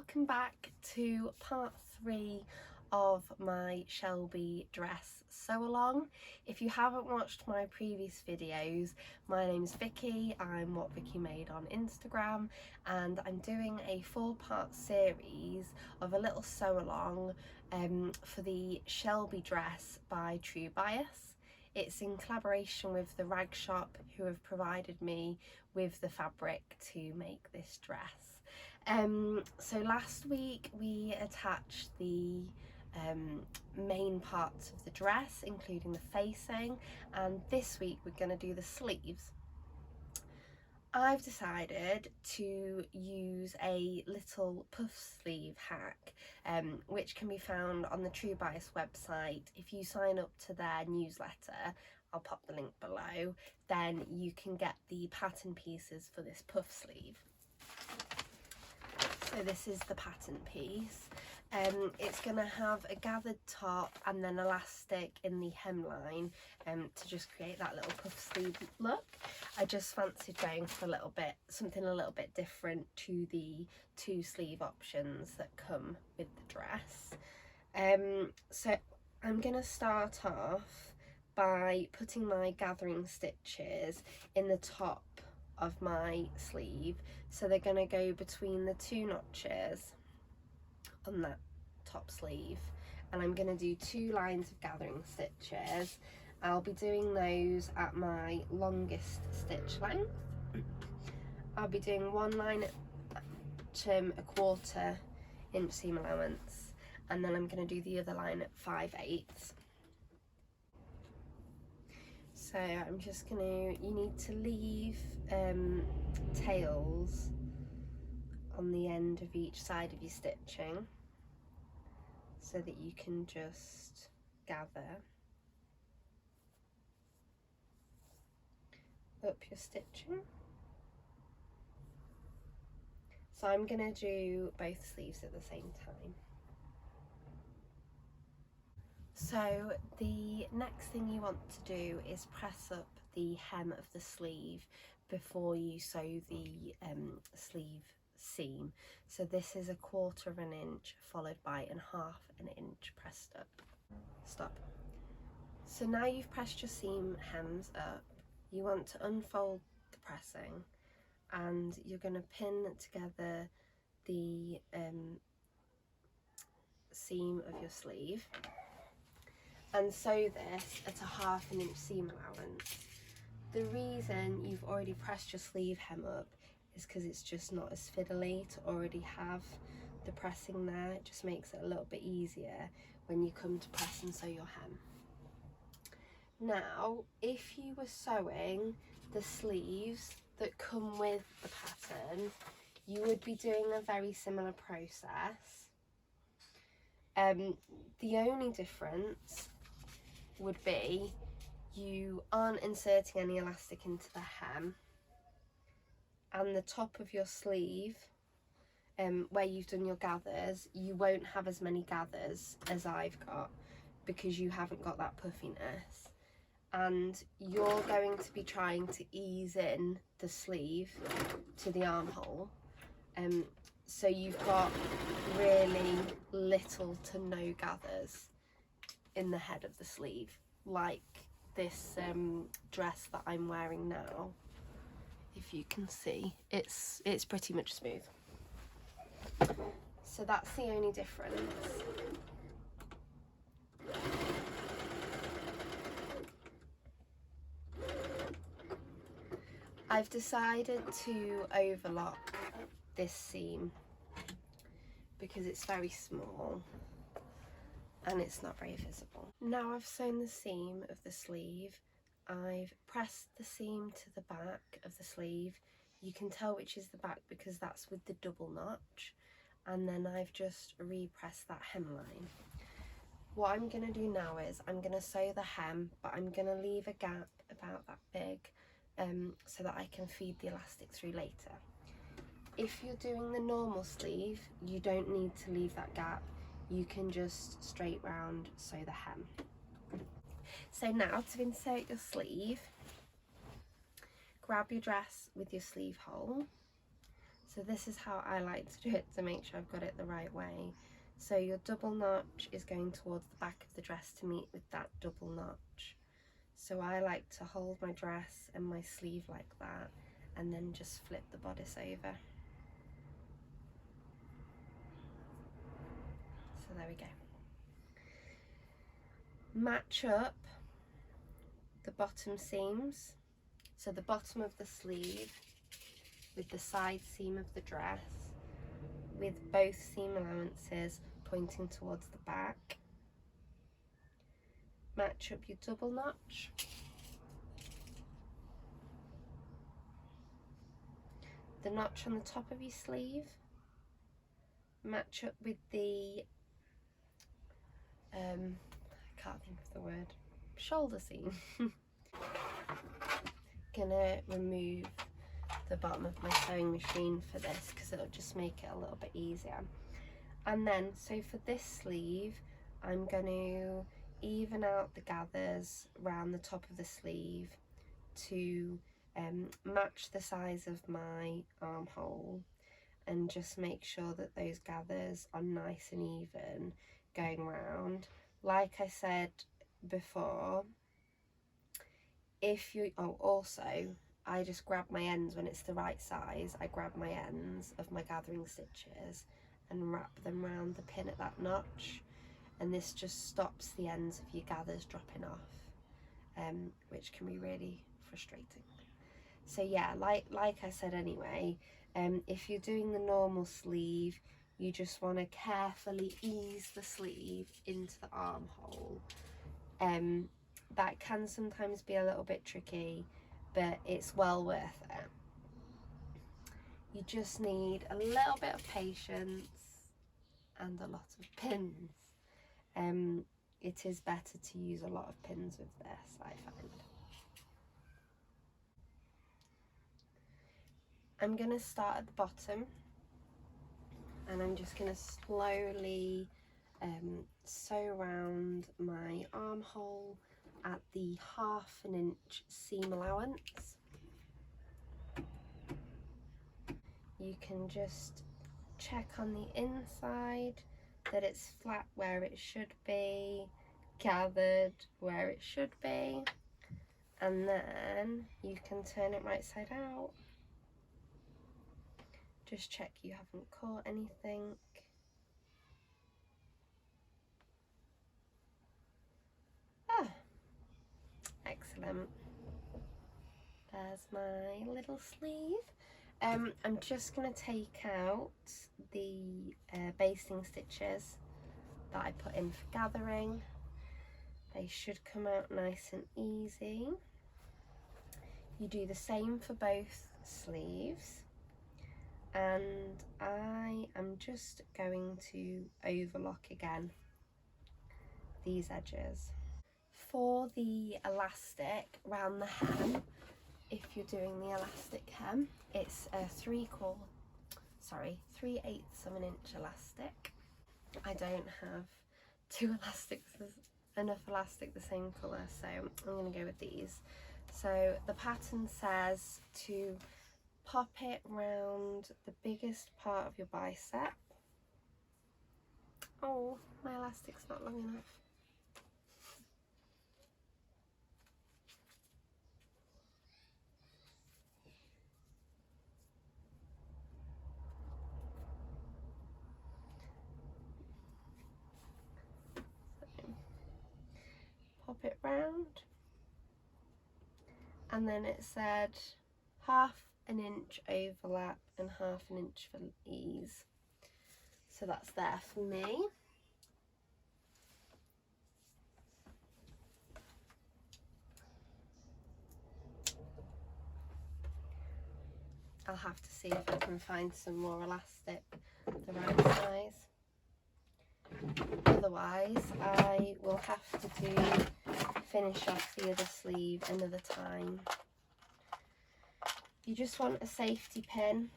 welcome back to part 3 of my Shelby dress sew along. If you haven't watched my previous videos, my name's Vicky, I'm What Vicky Made on Instagram, and I'm doing a 4-part series of a little sew along for the Shelby dress by True Bias. It's in collaboration with the rag shop who have provided me with the fabric to make this dress. So last week we attached the main parts of the dress, including the facing, and this week we're going to do the sleeves. I've decided to use a little puff sleeve hack which can be found on the True Bias website. If you sign up to their newsletter, I'll pop the link below, then you can get the pattern pieces for this puff sleeve. So this is the pattern piece. It's going to have a gathered top and then elastic in the hemline to just create that little puff sleeve look. I just fancied going for something a little bit different to the 2 sleeve options that come with the dress. So I'm going to start off by putting my gathering stitches in the top of my sleeve, so they're going to go between the 2 notches on that top sleeve, and I'm going to do 2 lines of gathering stitches. I'll be doing those at my longest stitch length. I'll be doing 1 line at a 1/4 inch seam allowance, and then I'm going to do the other line at 5/8. So I'm just going to, you need to leave tails on the end of each side of your stitching so that you can just gather up your stitching. So I'm going to do both sleeves at the same time. So the next thing you want to do is press up the hem of the sleeve before you sew the sleeve seam. So this is a 1/4 inch followed by 1/2 inch pressed up. Stop. So now you've pressed your seam hems up, you want to unfold the pressing and you're going to pin together the seam of your sleeve and sew this at a 1/2 inch seam allowance. The reason you've already pressed your sleeve hem up is because it's just not as fiddly to already have the pressing there. It just makes it a little bit easier when you come to press and sew your hem. Now, if you were sewing the sleeves that come with the pattern, you would be doing a very similar process. The only difference would be you aren't inserting any elastic into the hem, and the top of your sleeve where you've done your gathers, you won't have as many gathers as I've got because you haven't got that puffiness, and you're going to be trying to ease in the sleeve to the armhole, so you've got really little to no gathers in the head of the sleeve, like this dress that I'm wearing now. If you can see, it's pretty much smooth. So that's the only difference. I've decided to overlock this seam because it's very small and it's not very visible. Now I've sewn the seam of the sleeve, I've pressed the seam to the back of the sleeve. You can tell which is the back because that's with the double notch, and then I've just repressed that hemline. What I'm going to do now is I'm going to sew the hem, but I'm going to leave a gap about that big so that I can feed the elastic through later. If you're doing the normal sleeve, you don't need to leave that gap. You can just straight round sew the hem. So now to insert your sleeve, grab your dress with your sleeve hole, So this is how I like to do it to make sure I've got it the right way. So your double notch is going towards the back of the dress to meet with that double notch. So I like to hold my dress and my sleeve like that and then just flip the bodice over. So there we go. Match up the bottom seams, so the bottom of the sleeve with the side seam of the dress, with both seam allowances pointing towards the back. Match up your double notch. The notch on the top of your sleeve. Match up with the, I can't think of the word, shoulder seam. Gonna remove the bottom of my sewing machine for this because it'll just make it a little bit easier. And then, so for this sleeve, I'm going to even out the gathers around the top of the sleeve to match the size of my armhole, and just make sure that those gathers are nice and even going round. Like I said before, if you, also, I just grab my ends when it's the right size. I grab my ends of my gathering stitches and wrap them round the pin at that notch, and this just stops the ends of your gathers dropping off, which can be really frustrating. So yeah, like I said anyway, if you're doing the normal sleeve, you just want to carefully ease the sleeve into the armhole. That can sometimes be a little bit tricky, but it's well worth it. You just need a little bit of patience and a lot of pins. It is better to use a lot of pins with this, I find. I'm going to start at the bottom, and I'm just going to slowly sew around my armhole at the 1/2 inch seam allowance. You can just check on the inside that it's flat where it should be, gathered where it should be, and then you can turn it right side out. Just check you haven't caught anything. Ah, excellent. There's my little sleeve. I'm just going to take out the basting stitches that I put in for gathering. They should come out nice and easy. You do the same for both sleeves, and I am just going to overlock again these edges. For the elastic round the hem, if you're doing the elastic hem, it's a 3/8 of an inch elastic. I don't have enough elastic the same colour, so I'm going to go with these. So the pattern says to pop it round the biggest part of your bicep. Oh, my elastic's not long enough. Pop it round, and then it said 1/2 inch overlap and 1/2 inch for ease. So that's there for me. I'll have to see if I can find some more elastic the right size. Otherwise, I will have to finish off the other sleeve another time. You just want a safety pin.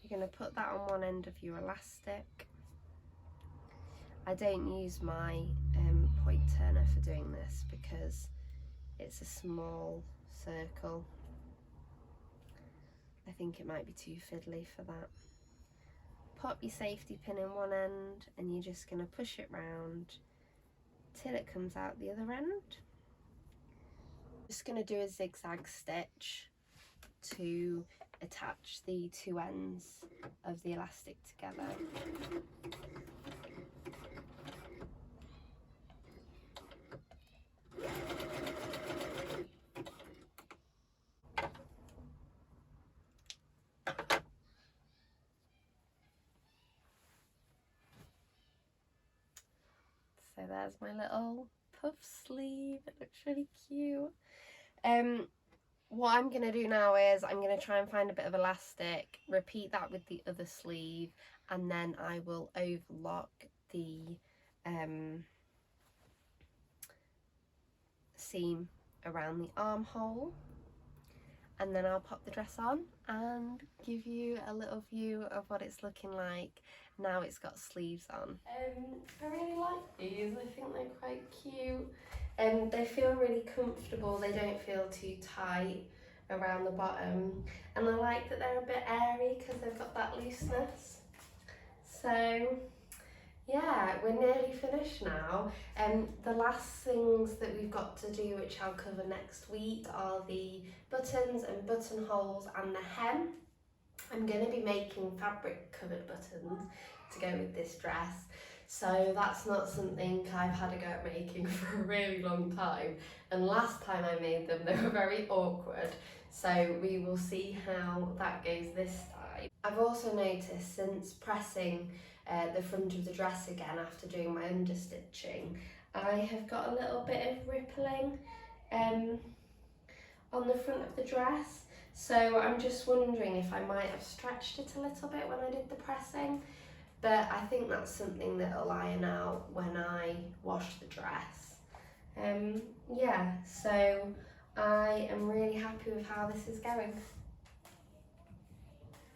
You're going to put that on one end of your elastic. I don't use my point turner for doing this because it's a small circle. I think it might be too fiddly for that. Pop your safety pin in one end and you're just going to push it round till it comes out the other end. Just going to do a zigzag stitch to attach the two ends of the elastic together. So there's my little puff sleeve. It looks really cute. What I'm going to do now is I'm going to try and find a bit of elastic, repeat that with the other sleeve, and then I will overlock the seam around the armhole, and then I'll pop the dress on and give you a little view of what it's looking like now it's got sleeves on. I really like these. I think they're quite cute. They feel really comfortable. They don't feel too tight around the bottom, and I like that they're a bit airy because they've got that looseness. So yeah, we're nearly finished now. The last things that we've got to do, which I'll cover next week, are the buttons and buttonholes and the hem. I'm going to be making fabric covered buttons to go with this dress, so that's not something I've had a go at making for a really long time, and last time I made them they were very awkward, so we will see how that goes this time. I've also noticed since pressing the front of the dress again after doing my understitching, I have got a little bit of rippling on the front of the dress, so I'm just wondering if I might have stretched it a little bit when I did the pressing, but I think that's something that'll iron out when I wash the dress. Yeah, so I am really happy with how this is going,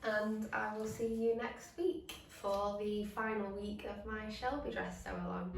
and I will see you next week for the final week of my Shelby dress sew along.